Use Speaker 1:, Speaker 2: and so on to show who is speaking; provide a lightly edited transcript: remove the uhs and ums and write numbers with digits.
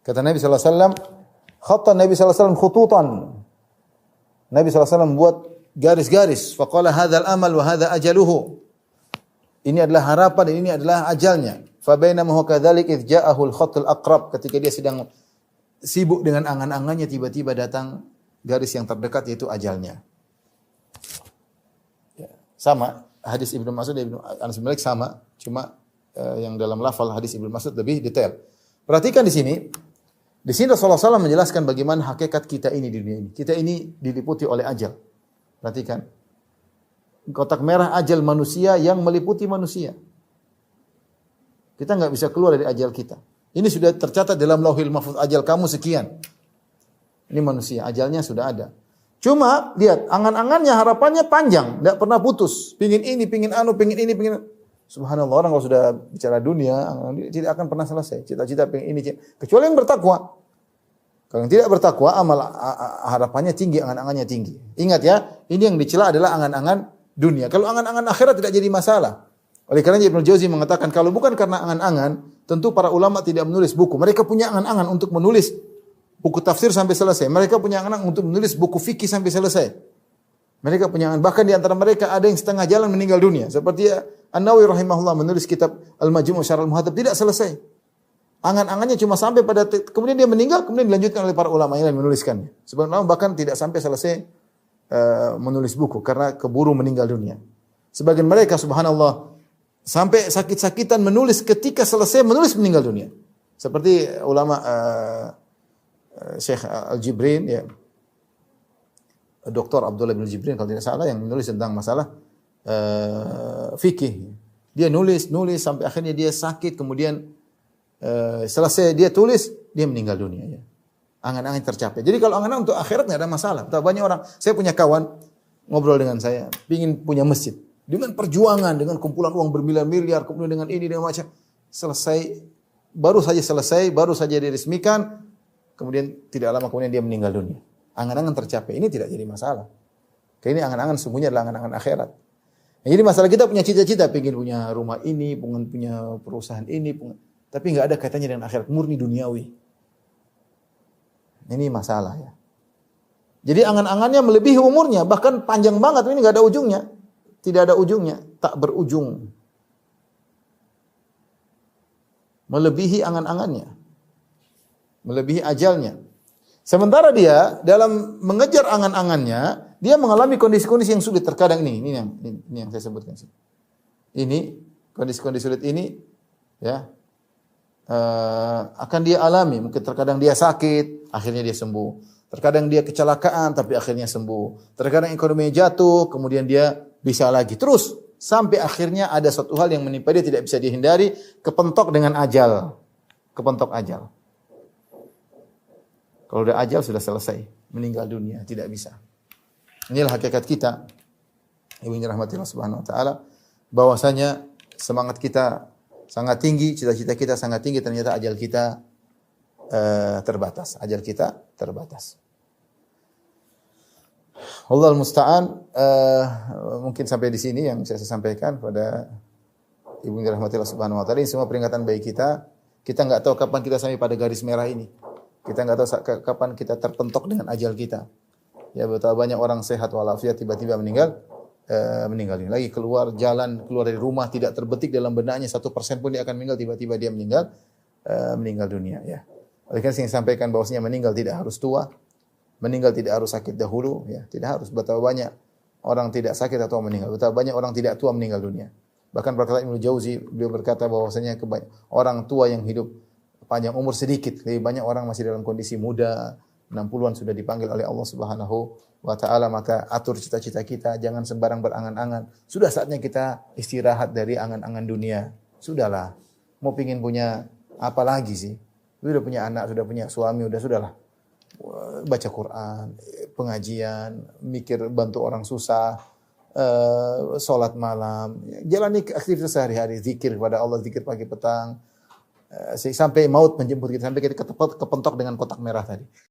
Speaker 1: Kata Nabi sallallahu alaihi wasallam, khatta Nabi sallallahu alaihi wasallam khututan. Nabi sallallahu alaihi wasallam buat garis-garis, faqala hadzal amal wa hadza ajaluhu. Ini adalah harapan, ini adalah ajalnya. Fa bainama huwa kadzalik idz ja'ahu al-khatt al-aqrab, ketika dia sedang sibuk dengan angan-angannya, tiba-tiba datang garis yang terdekat, yaitu ajalnya. Ya, sama hadis Ibnu Mas'ud dan Ibnu Anas bin Malik sama, cuma yang dalam lafal hadis Ibnu Mas'ud lebih detail. Perhatikan di sini. Di sini Rasulullah SAW menjelaskan bagaimana hakikat kita ini di dunia ini. Kita ini diliputi oleh ajal. Perhatikan. Kotak merah ajal manusia yang meliputi manusia. Kita nggak bisa keluar dari ajal kita. Ini sudah tercatat dalam Lauhil Mahfuz, ajal kamu sekian. Ini manusia, ajalnya sudah ada. Cuma lihat, angan-angannya, harapannya panjang, tidak pernah putus. Pingin ini, pingin anu, pingin ini, pingin. Subhanallah, orang kalau sudah bicara dunia, tidak akan pernah selesai. Cita-cita pingin ini, kecuali yang bertakwa. Kalau yang tidak bertakwa, amal harapannya tinggi, angan-angannya tinggi. Ingat ya, ini yang dicela adalah angan-angan dunia. Kalau angan-angan akhirat tidak jadi masalah. Oleh karena Ibnu Jauzi mengatakan, kalau bukan karena angan-angan, tentu para ulama tidak menulis buku. Mereka punya angan-angan untuk menulis buku tafsir sampai selesai. Mereka punya angan-angan untuk menulis buku fikih sampai selesai. Mereka punya angan. Bahkan di antara mereka ada yang setengah jalan meninggal dunia. Seperti An-Nawawi rahimahullah menulis kitab Al-Majmu' Syarh Al-Muhadzab, tidak selesai. Angan-angannya cuma sampai pada kemudian dia meninggal, kemudian dilanjutkan oleh para ulama yang menuliskannya. Sebenarnya bahkan tidak sampai selesai menulis buku karena keburu meninggal dunia. Sebagian mereka subhanallah sampai sakit-sakitan menulis, ketika selesai menulis meninggal dunia. Seperti ulama Syekh Al-Jibrin ya. Dr. Abdullah bin Jibrin kalau tidak salah yang menulis tentang masalah fikih. Dia nulis sampai akhirnya dia sakit, kemudian selesai dia tulis, dia meninggal dunia ya. Angan-angan tercapai. Jadi kalau angan-angan untuk akhirat enggak ada masalah. Banyak orang, saya punya kawan ngobrol dengan saya, pingin punya masjid. Dengan perjuangan, dengan kumpulan uang bermiliar-miliar, kemudian dengan ini, dengan macam, baru saja diresmikan, kemudian tidak lama kemudian dia meninggal dunia. Angan-angan tercapai, ini tidak jadi masalah. Karena ini angan-angan sungguhnya adalah angan-angan akhirat. Nah, jadi masalah kita punya cita-cita, pengen punya rumah ini, pengen punya perusahaan ini, tapi nggak ada kaitannya dengan akhirat, murni duniawi. Ini masalah ya. Jadi angan-angannya melebihi umurnya, bahkan panjang banget, ini nggak ada ujungnya. Tidak ada ujungnya, tak berujung. Melebihi angan-angannya. Melebihi ajalnya. Sementara dia dalam mengejar angan-angannya, dia mengalami kondisi-kondisi yang sulit. Terkadang ini yang saya sebutkan. Ini kondisi-kondisi sulit ini ya akan dia alami. Mungkin terkadang dia sakit, akhirnya dia sembuh. Terkadang dia kecelakaan, tapi akhirnya sembuh. Terkadang ekonominya jatuh, kemudian dia bisa lagi. Terus sampai akhirnya ada suatu hal yang menimpa dia tidak bisa dihindari, kepentok dengan ajal. Kepentok ajal. Kalau udah ajal sudah selesai, meninggal dunia, tidak bisa. Inilah hakikat kita. Ibu rahmatillah subhanahu wa ta'ala, bahwasanya semangat kita sangat tinggi, cita-cita kita sangat tinggi, ternyata ajal kita terbatas. Ajal kita terbatas. Wallahul musta'an. Mungkin sampai di sini yang saya sampaikan pada Ibu rahmatillah subhanahu wa ta'ala. Ini semua peringatan bagi kita. Kita enggak tahu kapan kita sampai pada garis merah ini. Kita enggak tahu kapan kita terpentok dengan ajal kita. Ya, betapa banyak orang sehat walafiat tiba-tiba meninggal dunia. Lagi keluar jalan, keluar dari rumah tidak terbetik dalam benaknya 1% pun dia akan meninggal, tiba-tiba dia meninggal dunia ya. Oleh karena saya sampaikan bahwasanya meninggal tidak harus tua, meninggal tidak harus sakit dahulu ya, tidak harus. Betapa banyak orang tidak sakit atau meninggal, betapa banyak orang tidak tua meninggal dunia. Bahkan perkataan Ibnu Jauzi, beliau berkata bahwasanya orang tua yang hidup panjang umur sedikit, lebih banyak orang masih dalam kondisi muda, 60-an sudah dipanggil oleh Allah Subhanahu wa ta'ala. Maka atur cita-cita kita, jangan sembarang berangan-angan. Sudah saatnya kita istirahat dari angan-angan dunia. Sudahlah, mau pingin punya apa lagi sih? Sudah punya anak, sudah punya suami, sudahlah. Baca Quran, pengajian, mikir bantu orang susah, sholat malam, jalani aktivitas sehari-hari, zikir kepada Allah, zikir pagi petang, sampai maut menjemput kita, sampai kita kepentok dengan kotak merah tadi.